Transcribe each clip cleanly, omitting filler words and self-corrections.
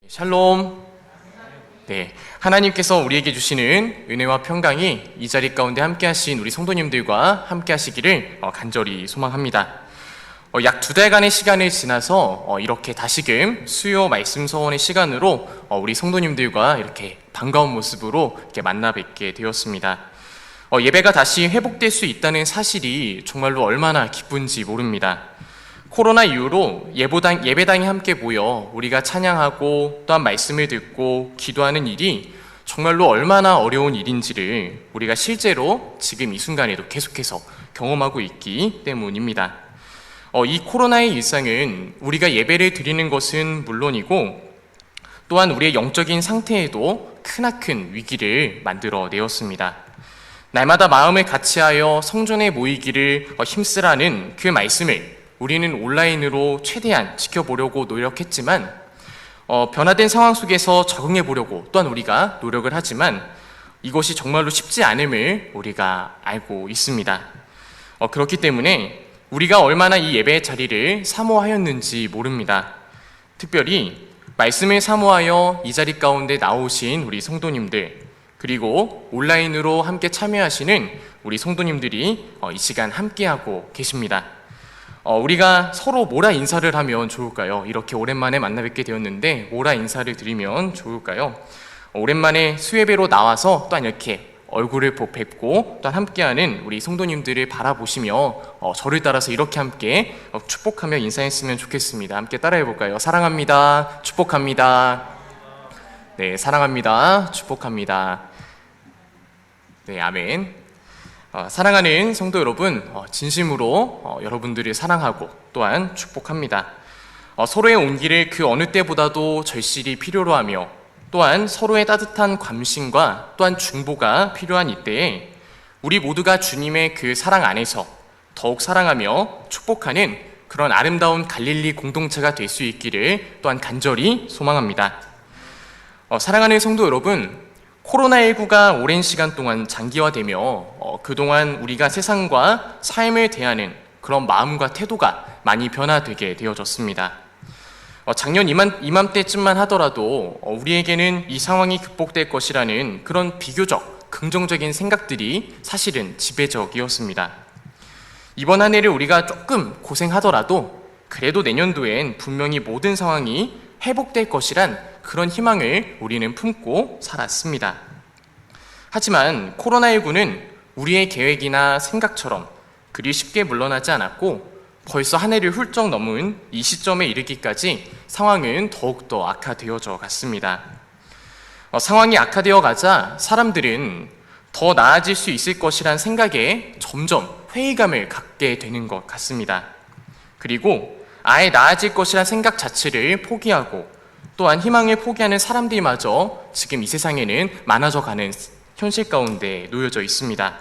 샬롬. 네, 하나님께서 우리에게 주시는 은혜와 평강이 이 자리 가운데 함께 하신 우리 성도님들과 함께 하시기를 간절히 소망합니다. 약 2달간의 시간을 지나서 이렇게 다시금 수요 말씀 서원의 시간으로 우리 성도님들과 이렇게 반가운 모습으로 이렇게 만나 뵙게 되었습니다. 예배가 다시 회복될 수 있다는 사실이 정말로 얼마나 기쁜지 모릅니다. 코로나 이후로 예배당에 함께 모여 우리가 찬양하고 또한 말씀을 듣고 기도하는 일이 정말로 얼마나 어려운 일인지를 우리가 실제로 지금 이 순간에도 계속해서 경험하고 있기 때문입니다. 이 코로나의 일상은 우리가 예배를 드리는 것은 물론이고 또한 우리의 영적인 상태에도 크나큰 위기를 만들어내었습니다. 날마다 마음을 같이하여 성전에 모이기를 힘쓰라는 그 말씀을 우리는 온라인으로 최대한 지켜보려고 노력했지만 변화된 상황 속에서 적응해 보려고 또한 우리가 노력을 하지만 이것이 정말로 쉽지 않음을 우리가 알고 있습니다. 그렇기 때문에 우리가 얼마나 이 예배의 자리를 사모하였는지 모릅니다. 특별히 말씀을 사모하여 이 자리 가운데 나오신 우리 성도님들, 그리고 온라인으로 함께 참여하시는 우리 성도님들이 이 시간 함께하고 계십니다. 우리가 서로 뭐라 인사를 하면 좋을까요? 이렇게 오랜만에 만나 뵙게 되었는데 뭐라 인사를 드리면 좋을까요? 오랜만에 수예배로 나와서 또한 이렇게 얼굴을 뵙고 또한 함께하는 우리 성도님들을 바라보시며 저를 따라서 이렇게 함께 축복하며 인사했으면 좋겠습니다. 함께 따라해볼까요? 사랑합니다. 축복합니다. 네, 사랑합니다. 축복합니다. 네, 아멘. 사랑하는 성도 여러분, 진심으로 여러분들을 사랑하고 또한 축복합니다. 서로의 온기를 그 어느 때보다도 절실히 필요로 하며 또한 서로의 따뜻한 관심과 또한 중보가 필요한 이때에 우리 모두가 주님의 그 사랑 안에서 더욱 사랑하며 축복하는 그런 아름다운 갈릴리 공동체가 될 수 있기를 또한 간절히 소망합니다. 사랑하는 성도 여러분, 코로나19가 오랜 시간 동안 장기화되며 그동안 우리가 세상과 삶을 대하는 그런 마음과 태도가 많이 변화되게 되어졌습니다. 작년 이맘때쯤만 하더라도 우리에게는 이 상황이 극복될 것이라는 그런 비교적 긍정적인 생각들이 사실은 지배적이었습니다. 이번 한 해를 우리가 조금 고생하더라도 그래도 내년도엔 분명히 모든 상황이 회복될 것이란 그런 희망을 우리는 품고 살았습니다. 하지만 코로나19는 우리의 계획이나 생각처럼 그리 쉽게 물러나지 않았고 벌써 한 해를 훌쩍 넘은 이 시점에 이르기까지 상황은 더욱더 악화되어져 갔습니다. 상황이 악화되어 가자 사람들은 더 나아질 수 있을 것이란 생각에 점점 회의감을 갖게 되는 것 같습니다. 그리고 아예 나아질 것이란 생각 자체를 포기하고 또한 희망을 포기하는 사람들마저 지금 이 세상에는 많아져 가는 현실 가운데 놓여져 있습니다.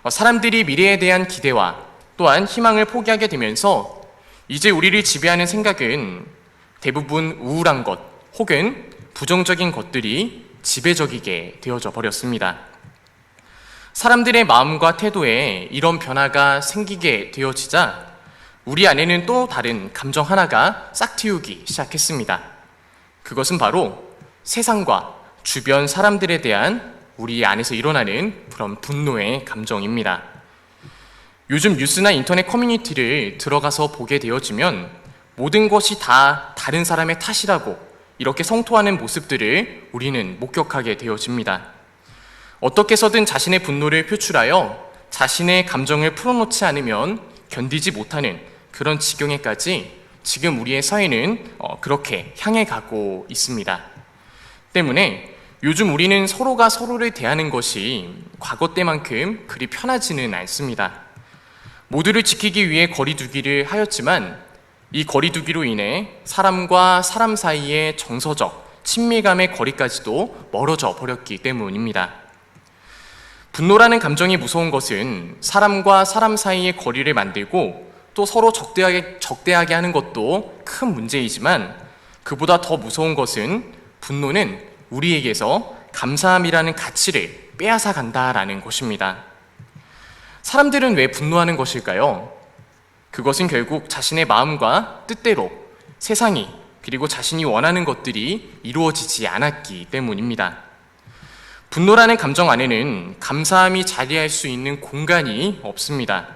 사람들이 미래에 대한 기대와 또한 희망을 포기하게 되면서 이제 우리를 지배하는 생각은 대부분 우울한 것 혹은 부정적인 것들이 지배적이게 되어져 버렸습니다. 사람들의 마음과 태도에 이런 변화가 생기게 되어지자 우리 안에는 또 다른 감정 하나가 싹틔우기 시작했습니다. 그것은 바로 세상과 주변 사람들에 대한 우리 안에서 일어나는 그런 분노의 감정입니다. 요즘 뉴스나 인터넷 커뮤니티를 들어가서 보게 되어지면 모든 것이 다 다른 사람의 탓이라고 이렇게 성토하는 모습들을 우리는 목격하게 되어집니다. 어떻게 해서든 자신의 분노를 표출하여 자신의 감정을 풀어놓지 않으면 견디지 못하는 그런 지경에까지 지금 우리의 사회는 그렇게 향해 가고 있습니다. 때문에 요즘 우리는 서로가 서로를 대하는 것이 과거 때만큼 그리 편하지는 않습니다. 모두를 지키기 위해 거리 두기를 하였지만 이 거리 두기로 인해 사람과 사람 사이의 정서적 친밀감의 거리까지도 멀어져 버렸기 때문입니다. 분노라는 감정이 무서운 것은 사람과 사람 사이의 거리를 만들고 또 서로 적대하게 하는 것도 큰 문제이지만 그보다 더 무서운 것은 분노는 우리에게서 감사함이라는 가치를 빼앗아 간다라는 것입니다. 사람들은 왜 분노하는 것일까요? 그것은 결국 자신의 마음과 뜻대로 세상이 그리고 자신이 원하는 것들이 이루어지지 않았기 때문입니다. 분노라는 감정 안에는 감사함이 자리할 수 있는 공간이 없습니다.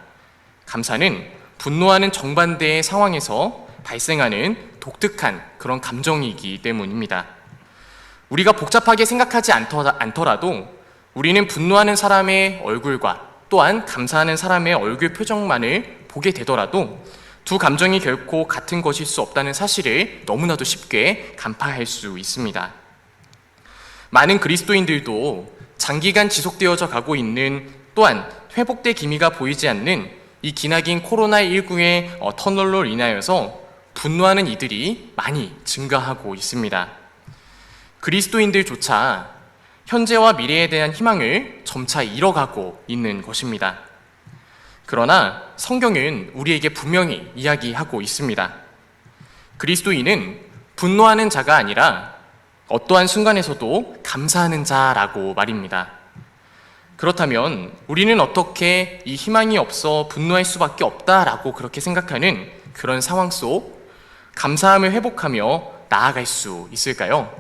감사는 분노하는 정반대의 상황에서 발생하는 독특한 그런 감정이기 때문입니다. 우리가 복잡하게 생각하지 않더라도 우리는 분노하는 사람의 얼굴과 또한 감사하는 사람의 얼굴 표정만을 보게 되더라도 두 감정이 결코 같은 것일 수 없다는 사실을 너무나도 쉽게 간파할 수 있습니다. 많은 그리스도인들도 장기간 지속되어져 가고 있는 또한 회복될 기미가 보이지 않는 이 기나긴 코로나19의 터널로 인하여서 분노하는 이들이 많이 증가하고 있습니다. 그리스도인들조차 현재와 미래에 대한 희망을 점차 잃어가고 있는 것입니다. 그러나 성경은 우리에게 분명히 이야기하고 있습니다. 그리스도인은 분노하는 자가 아니라 어떠한 순간에서도 감사하는 자라고 말입니다. 그렇다면 우리는 어떻게 이 희망이 없어 분노할 수밖에 없다라고 그렇게 생각하는 그런 상황 속 감사함을 회복하며 나아갈 수 있을까요?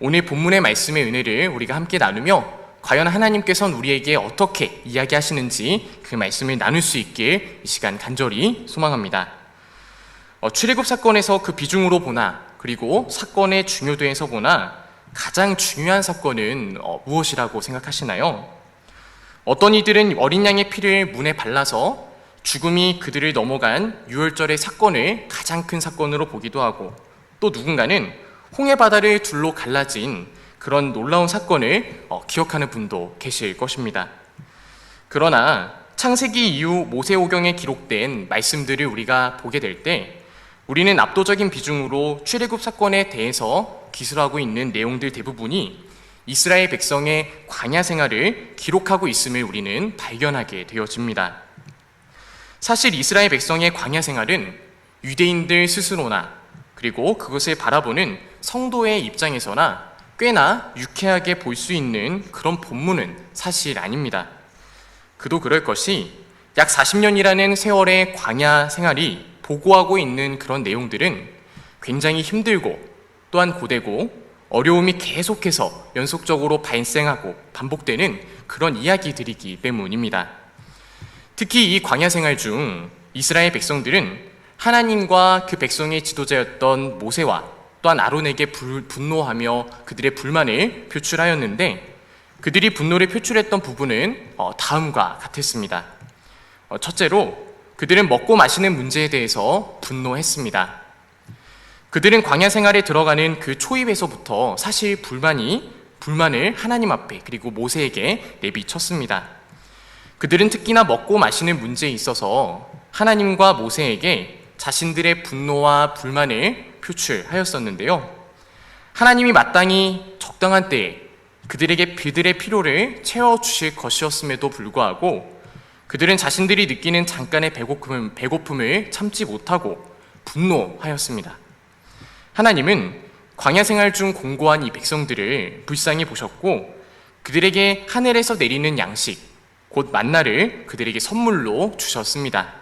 오늘 본문의 말씀의 은혜를 우리가 함께 나누며 과연 하나님께서는 우리에게 어떻게 이야기하시는지 그 말씀을 나눌 수 있길 이 시간 간절히 소망합니다. 출애굽 사건에서 그 비중으로 보나 그리고 사건의 중요도에서 보나 가장 중요한 사건은 무엇이라고 생각하시나요? 어떤 이들은 어린 양의 피를 문에 발라서 죽음이 그들을 넘어간 유월절의 사건을 가장 큰 사건으로 보기도 하고 또 누군가는 홍해 바다를 둘로 갈라진 그런 놀라운 사건을 기억하는 분도 계실 것입니다. 그러나 창세기 이후 모세오경에 기록된 말씀들을 우리가 보게 될 때 우리는 압도적인 비중으로 출애굽 사건에 대해서 기술하고 있는 내용들 대부분이 이스라엘 백성의 광야 생활을 기록하고 있음을 우리는 발견하게 되어집니다. 사실 이스라엘 백성의 광야 생활은 유대인들 스스로나 그리고 그것을 바라보는 성도의 입장에서나 꽤나 유쾌하게 볼 수 있는 그런 본문은 사실 아닙니다. 그도 그럴 것이 약 40년이라는 세월의 광야 생활이 보고하고 있는 그런 내용들은 굉장히 힘들고 또한 고되고 어려움이 계속해서 연속적으로 발생하고 반복되는 그런 이야기들이기 때문입니다. 특히 이 광야 생활 중 이스라엘 백성들은 하나님과 그 백성의 지도자였던 모세와 또한 아론에게 분노하며 그들의 불만을 표출하였는데 그들이 분노를 표출했던 부분은 다음과 같았습니다. 첫째로 그들은 먹고 마시는 문제에 대해서 분노했습니다. 그들은 광야 생활에 들어가는 그 초입에서부터 사실 불만을 하나님 앞에 그리고 모세에게 내비쳤습니다. 그들은 특히나 먹고 마시는 문제에 있어서 하나님과 모세에게 자신들의 분노와 불만을 표출하였었는데요. 하나님이 마땅히 적당한 때에 그들의 필요를 채워주실 것이었음에도 불구하고 그들은 자신들이 느끼는 잠깐의 배고픔을 참지 못하고 분노하였습니다. 하나님은 광야 생활 중 공고한 이 백성들을 불쌍히 보셨고 그들에게 하늘에서 내리는 양식, 곧 만나를 그들에게 선물로 주셨습니다.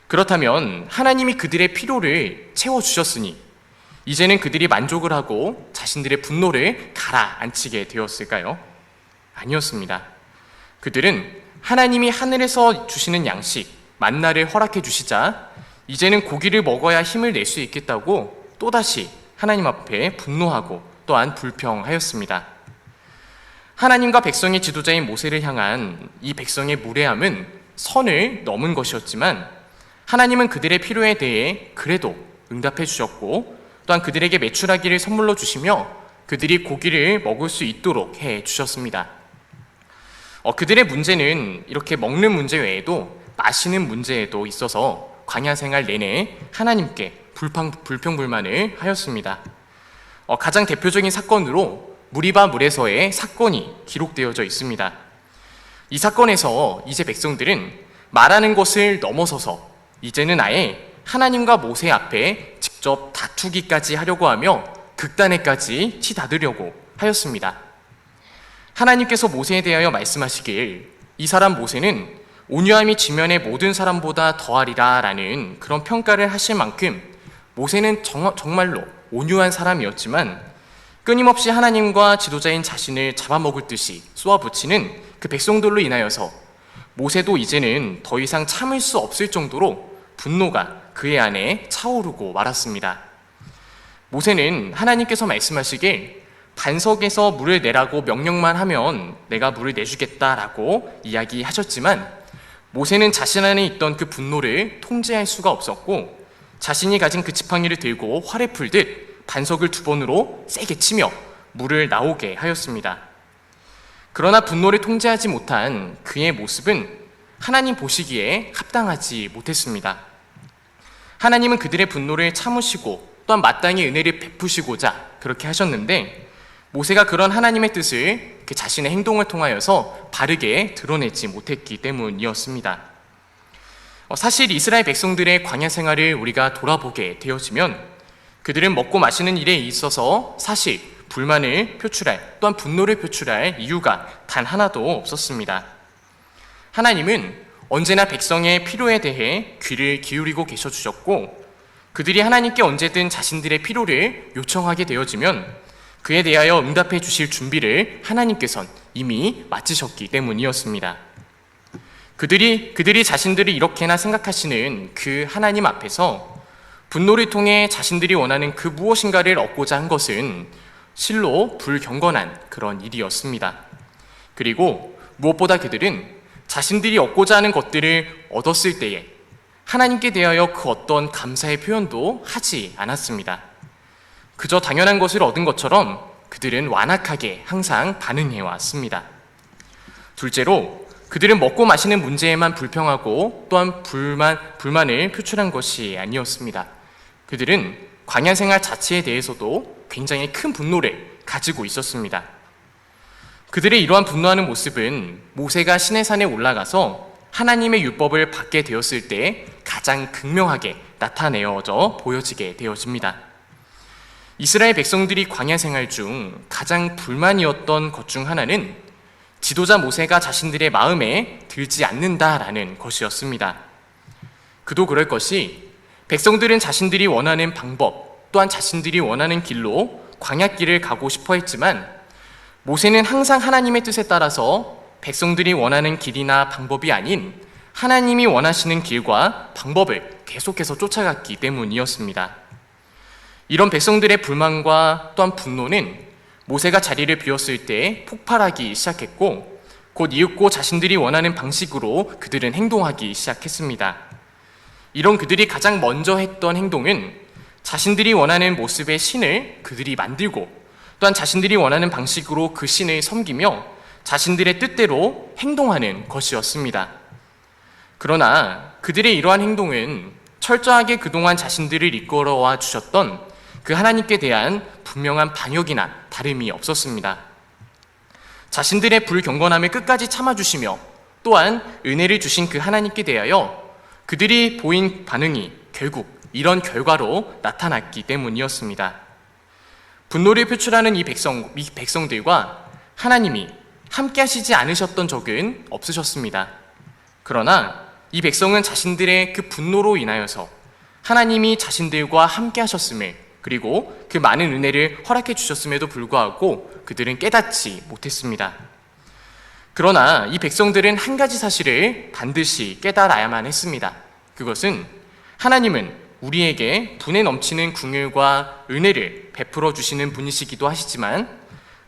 그렇다면 하나님이 그들의 필요를 채워주셨으니 이제는 그들이 만족을 하고 자신들의 분노를 가라앉히게 되었을까요? 아니었습니다. 그들은 하나님이 하늘에서 주시는 양식, 만나를 허락해 주시자 이제는 고기를 먹어야 힘을 낼 수 있겠다고 또다시 하나님 앞에 분노하고 또한 불평하였습니다. 하나님과 백성의 지도자인 모세를 향한 이 백성의 무례함은 선을 넘은 것이었지만 하나님은 그들의 필요에 대해 그래도 응답해 주셨고 또한 그들에게 메추라기를 선물로 주시며 그들이 고기를 먹을 수 있도록 해 주셨습니다. 그들의 문제는 이렇게 먹는 문제 외에도 마시는 문제에도 있어서 광야 생활 내내 하나님께 불평불만을 하였습니다. 가장 대표적인 사건으로 무리바 물에서의 사건이 기록되어져 있습니다. 이 사건에서 이제 백성들은 말하는 것을 넘어서서 이제는 아예 하나님과 모세 앞에 직접 다투기까지 하려고 하며 극단에까지 치닫으려고 하였습니다. 하나님께서 모세에 대하여 말씀하시길 이 사람 모세는 온유함이 지면의 모든 사람보다 더하리라 라는 그런 평가를 하실 만큼 모세는 정말로 온유한 사람이었지만 끊임없이 하나님과 지도자인 자신을 잡아먹을 듯이 쏘아붙이는 그 백성들로 인하여서 모세도 이제는 더 이상 참을 수 없을 정도로 분노가 그의 안에 차오르고 말았습니다. 모세는 하나님께서 말씀하시길 반석에서 물을 내라고 명령만 하면 내가 물을 내주겠다라고 이야기하셨지만 모세는 자신 안에 있던 그 분노를 통제할 수가 없었고 자신이 가진 그 지팡이를 들고 활에 풀듯 반석을 2번으로 세게 치며 물을 나오게 하였습니다. 그러나 분노를 통제하지 못한 그의 모습은 하나님 보시기에 합당하지 못했습니다. 하나님은 그들의 분노를 참으시고 또한 마땅히 은혜를 베푸시고자 그렇게 하셨는데 모세가 그런 하나님의 뜻을 그 자신의 행동을 통하여서 바르게 드러내지 못했기 때문이었습니다. 사실 이스라엘 백성들의 광야 생활을 우리가 돌아보게 되어지면 그들은 먹고 마시는 일에 있어서 사실 불만을 표출할 또한 분노를 표출할 이유가 단 하나도 없었습니다. 하나님은 언제나 백성의 필요에 대해 귀를 기울이고 계셔 주셨고 그들이 하나님께 언제든 자신들의 필요를 요청하게 되어지면 그에 대하여 응답해 주실 준비를 하나님께서는 이미 마치셨기 때문이었습니다. 그들이 자신들이 이렇게나 생각하시는 그 하나님 앞에서 분노를 통해 자신들이 원하는 그 무엇인가를 얻고자 한 것은 실로 불경건한 그런 일이었습니다. 그리고 무엇보다 그들은 자신들이 얻고자 하는 것들을 얻었을 때에 하나님께 대하여 그 어떤 감사의 표현도 하지 않았습니다. 그저 당연한 것을 얻은 것처럼 그들은 완악하게 항상 반응해 왔습니다. 둘째로 그들은 먹고 마시는 문제에만 불평하고 또한 불만을 표출한 것이 아니었습니다. 그들은 광야 생활 자체에 대해서도 굉장히 큰 분노를 가지고 있었습니다. 그들의 이러한 분노하는 모습은 모세가 시내산에 올라가서 하나님의 율법을 받게 되었을 때 가장 극명하게 나타내어져 보여지게 되어집니다. 이스라엘 백성들이 광야 생활 중 가장 불만이었던 것 중 하나는 지도자 모세가 자신들의 마음에 들지 않는다라는 것이었습니다. 그도 그럴 것이 백성들은 자신들이 원하는 방법 또한 자신들이 원하는 길로 광야길을 가고 싶어 했지만 모세는 항상 하나님의 뜻에 따라서 백성들이 원하는 길이나 방법이 아닌 하나님이 원하시는 길과 방법을 계속해서 쫓아갔기 때문이었습니다. 이런 백성들의 불만과 또한 분노는 모세가 자리를 비웠을 때 폭발하기 시작했고 곧 이윽고 자신들이 원하는 방식으로 그들은 행동하기 시작했습니다. 이런 그들이 가장 먼저 했던 행동은 자신들이 원하는 모습의 신을 그들이 만들고 또한 자신들이 원하는 방식으로 그 신을 섬기며 자신들의 뜻대로 행동하는 것이었습니다. 그러나 그들의 이러한 행동은 철저하게 그동안 자신들을 이끌어와 주셨던 그 하나님께 대한 분명한 반역이나 다름이 없었습니다. 자신들의 불경건함을 끝까지 참아주시며 또한 은혜를 주신 그 하나님께 대하여 그들이 보인 반응이 결국 이런 결과로 나타났기 때문이었습니다. 분노를 표출하는 이 백성들과 하나님이 함께 하시지 않으셨던 적은 없으셨습니다. 그러나 이 백성은 자신들의 그 분노로 인하여서 하나님이 자신들과 함께 하셨음을 그리고 그 많은 은혜를 허락해 주셨음에도 불구하고 그들은 깨닫지 못했습니다. 그러나 이 백성들은 한 가지 사실을 반드시 깨달아야만 했습니다. 그것은 하나님은 우리에게 분에 넘치는 긍휼과 은혜를 베풀어 주시는 분이시기도 하시지만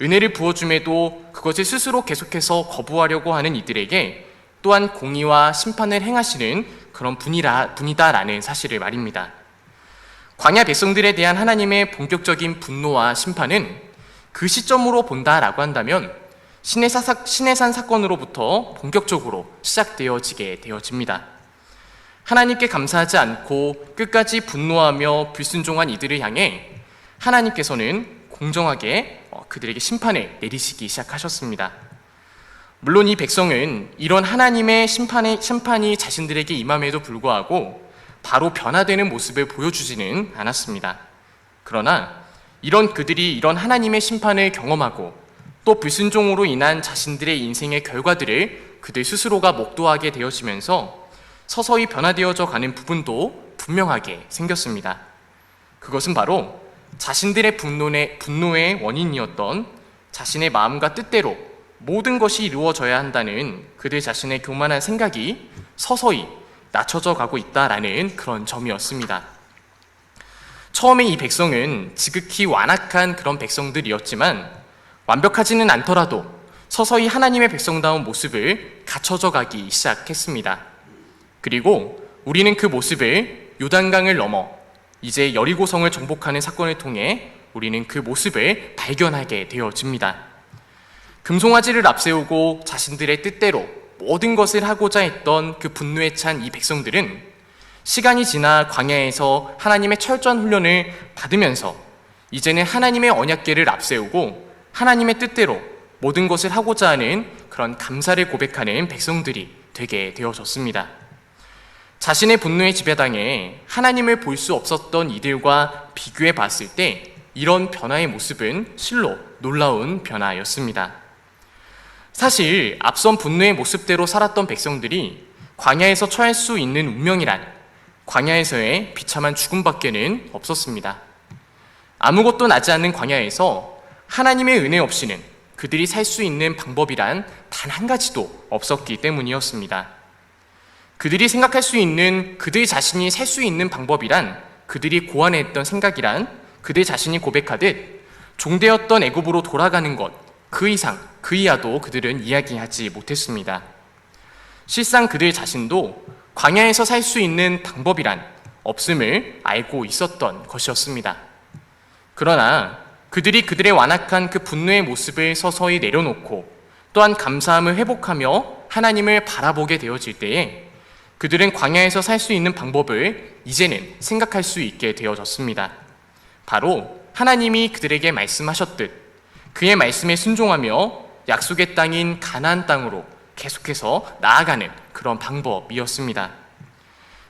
은혜를 부어줌에도 그것을 스스로 계속해서 거부하려고 하는 이들에게 또한 공의와 심판을 행하시는 그런 분이다라는 사실을 말입니다. 광야 백성들에 대한 하나님의 본격적인 분노와 심판은 그 시점으로 본다라고 한다면 시내산 사건으로부터 본격적으로 시작되어지게 되어집니다. 하나님께 감사하지 않고 끝까지 분노하며 불순종한 이들을 향해 하나님께서는 공정하게 그들에게 심판을 내리시기 시작하셨습니다. 물론 이 백성은 이런 하나님의 심판이 자신들에게 임함에도 불구하고 바로 변화되는 모습을 보여주지는 않았습니다. 그러나 그들이 이런 하나님의 심판을 경험하고 또 불순종으로 인한 자신들의 인생의 결과들을 그들 스스로가 목도하게 되어지면서 서서히 변화되어져 가는 부분도 분명하게 생겼습니다. 그것은 바로 자신들의 분노의 원인이었던 자신의 마음과 뜻대로 모든 것이 이루어져야 한다는 그들 자신의 교만한 생각이 서서히 낮춰져 가고 있다라는 그런 점이었습니다. 처음에 이 백성은 지극히 완악한 그런 백성들이었지만 완벽하지는 않더라도 서서히 하나님의 백성다운 모습을 갖춰져 가기 시작했습니다. 그리고 우리는 그 모습을 요단강을 넘어 이제 여리고성을 정복하는 사건을 통해 우리는 그 모습을 발견하게 되어집니다. 금송아지를 앞세우고 자신들의 뜻대로 모든 것을 하고자 했던 그 분노에 찬 이 백성들은 시간이 지나 광야에서 하나님의 철저한 훈련을 받으면서 이제는 하나님의 언약궤를 앞세우고 하나님의 뜻대로 모든 것을 하고자 하는 그런 감사를 고백하는 백성들이 되게 되어졌습니다. 자신의 분노에 지배당해 하나님을 볼 수 없었던 이들과 비교해 봤을 때 이런 변화의 모습은 실로 놀라운 변화였습니다. 사실 앞선 분노의 모습대로 살았던 백성들이 광야에서 처할 수 있는 운명이란 광야에서의 비참한 죽음밖에는 없었습니다. 아무것도 나지 않는 광야에서 하나님의 은혜 없이는 그들이 살 수 있는 방법이란 단 한 가지도 없었기 때문이었습니다. 그들이 생각할 수 있는 그들 자신이 살 수 있는 방법이란 그들이 고안했던 생각이란 그들 자신이 고백하듯 종되었던 애굽으로 돌아가는 것 그 이상 그 이하도 그들은 이야기하지 못했습니다. 실상 그들 자신도 광야에서 살 수 있는 방법이란 없음을 알고 있었던 것이었습니다. 그러나 그들이 그들의 완악한 그 분노의 모습을 서서히 내려놓고 또한 감사함을 회복하며 하나님을 바라보게 되어질 때에 그들은 광야에서 살 수 있는 방법을 이제는 생각할 수 있게 되어졌습니다. 바로 하나님이 그들에게 말씀하셨듯 그의 말씀에 순종하며 약속의 땅인 가나안 땅으로 계속해서 나아가는 그런 방법이었습니다.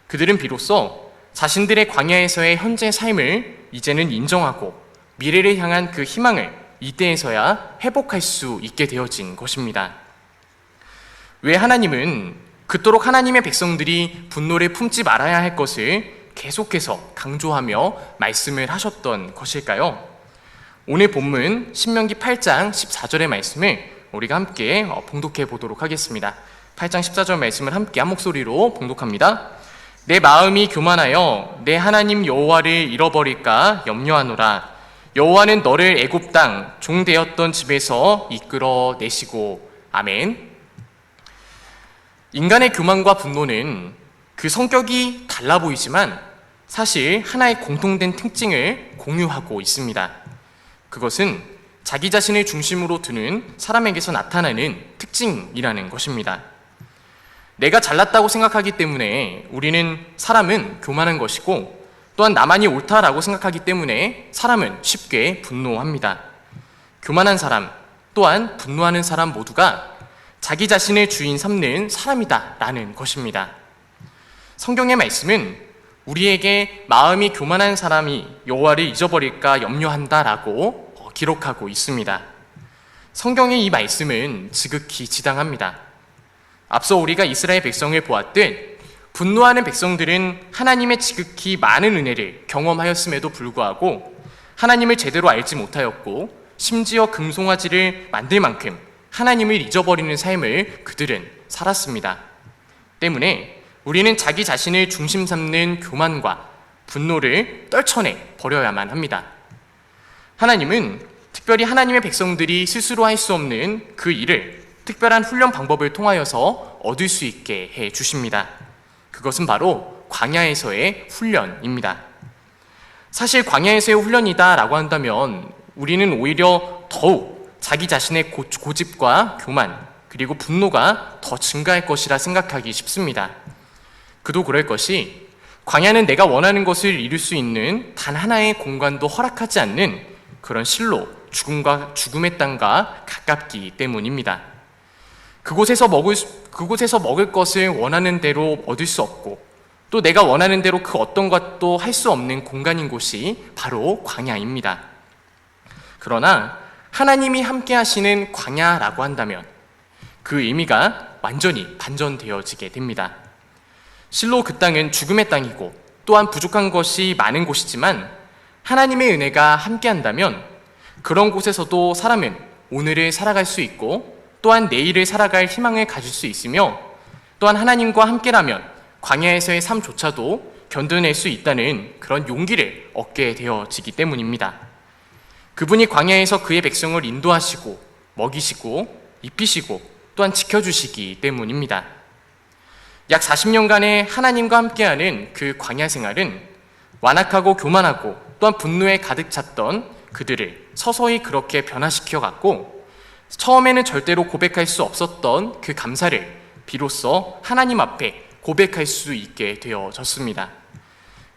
그들은 비로소 자신들의 광야에서의 현재 삶을 이제는 인정하고 미래를 향한 그 희망을 이때에서야 회복할 수 있게 되어진 것입니다. 왜 하나님은 그토록 하나님의 백성들이 분노를 품지 말아야 할 것을 계속해서 강조하며 말씀을 하셨던 것일까요? 오늘 본문 신명기 8장 14절의 말씀을 우리가 함께 봉독해 보도록 하겠습니다. 8장 14절 말씀을 함께 한 목소리로 봉독합니다. 내 마음이 교만하여 내 하나님 여호와를 잃어버릴까 염려하노라. 여호와는 너를 애굽 땅 종되었던 집에서 이끌어 내시고. 아멘. 인간의 교만과 분노는 그 성격이 달라 보이지만 사실 하나의 공통된 특징을 공유하고 있습니다. 그것은 자기 자신을 중심으로 두는 사람에게서 나타나는 특징이라는 것입니다. 내가 잘났다고 생각하기 때문에 사람은 교만한 것이고 또한 나만이 옳다라고 생각하기 때문에 사람은 쉽게 분노합니다. 교만한 사람 또한 분노하는 사람 모두가 자기 자신을 주인 삼는 사람이다 라는 것입니다. 성경의 말씀은 우리에게 마음이 교만한 사람이 여호와를 잊어버릴까 염려한다라고 기록하고 있습니다. 성경의 이 말씀은 지극히 지당합니다. 앞서 우리가 이스라엘 백성을 보았듯 분노하는 백성들은 하나님의 지극히 많은 은혜를 경험하였음에도 불구하고 하나님을 제대로 알지 못하였고 심지어 금송아지를 만들 만큼 하나님을 잊어버리는 삶을 그들은 살았습니다. 때문에 우리는 자기 자신을 중심 삼는 교만과 분노를 떨쳐내 버려야만 합니다. 하나님은 특별히 하나님의 백성들이 스스로 할 수 없는 그 일을 특별한 훈련 방법을 통하여서 얻을 수 있게 해 주십니다. 그것은 바로 광야에서의 훈련입니다. 사실 광야에서의 훈련이다라고 한다면 우리는 오히려 더욱 자기 자신의 고집과 교만 그리고 분노가 더 증가할 것이라 생각하기 쉽습니다. 그도 그럴 것이 광야는 내가 원하는 것을 이룰 수 있는 단 하나의 공간도 허락하지 않는 그런 실로 죽음의 땅과 가깝기 때문입니다. 그곳에서 먹을 것을 원하는 대로 얻을 수 없고 또 내가 원하는 대로 그 어떤 것도 할 수 없는 공간인 곳이 바로 광야입니다. 그러나 하나님이 함께 하시는 광야라고 한다면 그 의미가 완전히 반전되어지게 됩니다. 실로 그 땅은 죽음의 땅이고 또한 부족한 것이 많은 곳이지만 하나님의 은혜가 함께한다면 그런 곳에서도 사람은 오늘을 살아갈 수 있고 또한 내일을 살아갈 희망을 가질 수 있으며 또한 하나님과 함께라면 광야에서의 삶조차도 견뎌낼 수 있다는 그런 용기를 얻게 되어지기 때문입니다. 그분이 광야에서 그의 백성을 인도하시고 먹이시고 입히시고 또한 지켜주시기 때문입니다. 약 40년간의 하나님과 함께하는 그 광야 생활은 완악하고 교만하고 또한 분노에 가득 찼던 그들을 서서히 그렇게 변화시켜 갔고, 처음에는 절대로 고백할 수 없었던 그 감사를 비로소 하나님 앞에 고백할 수 있게 되어졌습니다.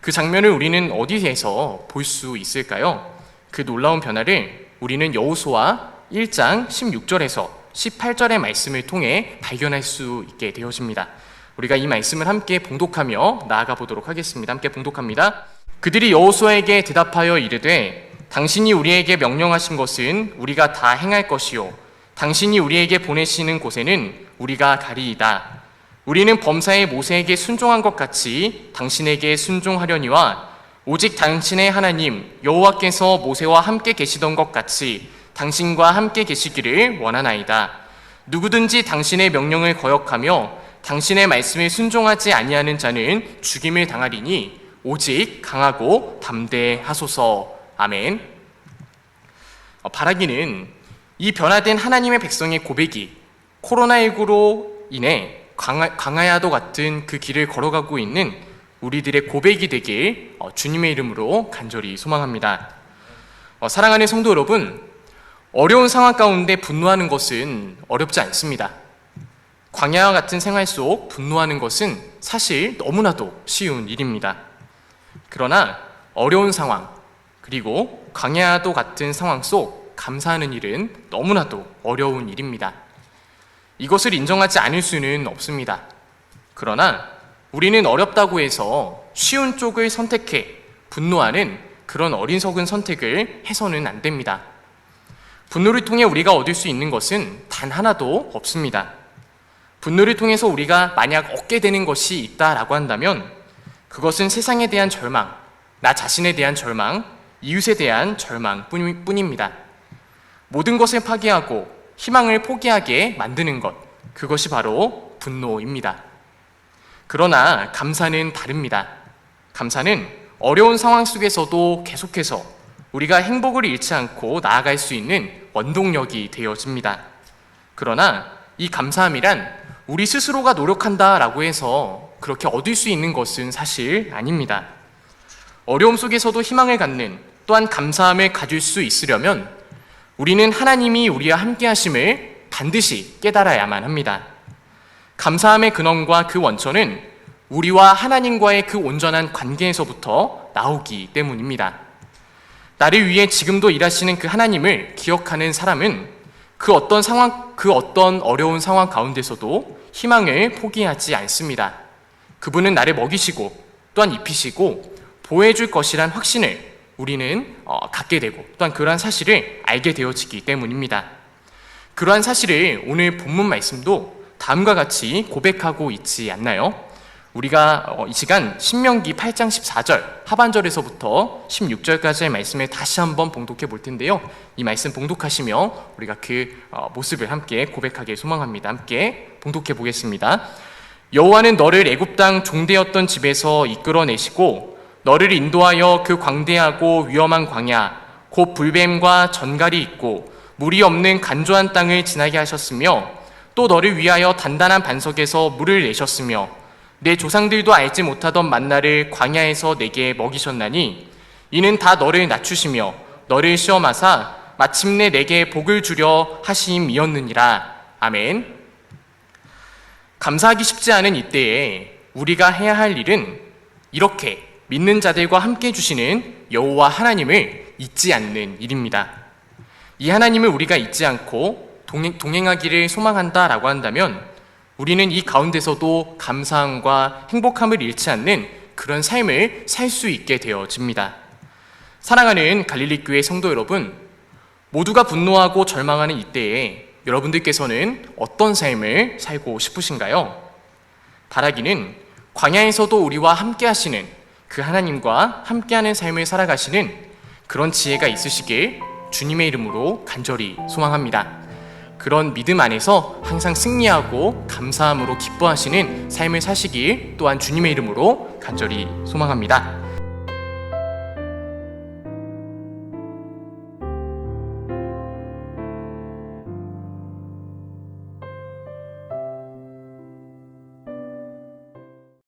그 장면을 우리는 어디에서 볼 수 있을까요? 그 놀라운 변화를 우리는 여호수아 1장 16절에서 18절의 말씀을 통해 발견할 수 있게 되어집니다. 우리가 이 말씀을 함께 봉독하며 나아가 보도록 하겠습니다. 함께 봉독합니다. 그들이 여호수아에게 대답하여 이르되 당신이 우리에게 명령하신 것은 우리가 다 행할 것이요 당신이 우리에게 보내시는 곳에는 우리가 가리이다. 우리는 범사에 모세에게 순종한 것 같이 당신에게 순종하려니와 오직 당신의 하나님 여호와께서 모세와 함께 계시던 것 같이 당신과 함께 계시기를 원하나이다. 누구든지 당신의 명령을 거역하며 당신의 말씀에 순종하지 아니하는 자는 죽임을 당하리니 오직 강하고 담대하소서. 아멘. 바라기는 이 변화된 하나님의 백성의 고백이 코로나19로 인해 광야와도 같은 그 길을 걸어가고 있는 우리들의 고백이 되길 주님의 이름으로 간절히 소망합니다. 사랑하는 성도 여러분, 어려운 상황 가운데 분노하는 것은 어렵지 않습니다. 광야와 같은 생활 속 분노하는 것은 사실 너무나도 쉬운 일입니다. 그러나 어려운 상황, 그리고 광야와도 같은 상황 속 감사하는 일은 너무나도 어려운 일입니다. 이것을 인정하지 않을 수는 없습니다. 그러나 우리는 어렵다고 해서 쉬운 쪽을 선택해 분노하는 그런 어리석은 선택을 해서는 안 됩니다. 분노를 통해 우리가 얻을 수 있는 것은 단 하나도 없습니다. 분노를 통해서 우리가 만약 얻게 되는 것이 있다라고 한다면 그것은 세상에 대한 절망, 나 자신에 대한 절망, 이웃에 대한 절망뿐입니다. 모든 것을 파괴하고 희망을 포기하게 만드는 것, 그것이 바로 분노입니다. 그러나 감사는 다릅니다. 감사는 어려운 상황 속에서도 계속해서 우리가 행복을 잃지 않고 나아갈 수 있는 원동력이 되어집니다. 그러나 이 감사함이란 우리 스스로가 노력한다라고 해서 그렇게 얻을 수 있는 것은 사실 아닙니다. 어려움 속에서도 희망을 갖는 또한 감사함을 가질 수 있으려면 우리는 하나님이 우리와 함께 하심을 반드시 깨달아야만 합니다. 감사함의 근원과 그 원천은 우리와 하나님과의 그 온전한 관계에서부터 나오기 때문입니다. 나를 위해 지금도 일하시는 그 하나님을 기억하는 사람은 그 어떤 어려운 상황 가운데서도 희망을 포기하지 않습니다. 그분은 나를 먹이시고 또한 입히시고 보호해줄 것이란 확신을 우리는 갖게 되고 또한 그러한 사실을 알게 되어지기 때문입니다. 그러한 사실을 오늘 본문 말씀도 다음과 같이 고백하고 있지 않나요? 우리가 이 시간 신명기 8장 14절 하반절에서부터 16절까지의 말씀을 다시 한번 봉독해 볼 텐데요. 이 말씀 봉독하시며 우리가 그 모습을 함께 고백하길 소망합니다. 함께 봉독해 보겠습니다. 여호와는 너를 애굽 땅 종되었던 집에서 이끌어내시고 너를 인도하여 그 광대하고 위험한 광야 곧 불뱀과 전갈이 있고 물이 없는 간조한 땅을 지나게 하셨으며 또 너를 위하여 단단한 반석에서 물을 내셨으며 내 조상들도 알지 못하던 만나를 광야에서 내게 먹이셨나니 이는 다 너를 낮추시며 너를 시험하사 마침내 내게 복을 주려 하심이었느니라. 아멘. 감사하기 쉽지 않은 이때에 우리가 해야 할 일은 이렇게 믿는 자들과 함께 해주시는 여호와 하나님을 잊지 않는 일입니다. 이 하나님을 우리가 잊지 않고 동행하기를 소망한다라고 한다면 우리는 이 가운데서도 감사함과 행복함을 잃지 않는 그런 삶을 살 수 있게 되어집니다. 사랑하는 갈릴리 교회 성도 여러분, 모두가 분노하고 절망하는 이때에 여러분들께서는 어떤 삶을 살고 싶으신가요? 바라기는 광야에서도 우리와 함께 하시는 그 하나님과 함께하는 삶을 살아가시는 그런 지혜가 있으시길 주님의 이름으로 간절히 소망합니다. 그런 믿음 안에서 항상 승리하고 감사함으로 기뻐하시는 삶을 사시길 또한 주님의 이름으로 간절히 소망합니다.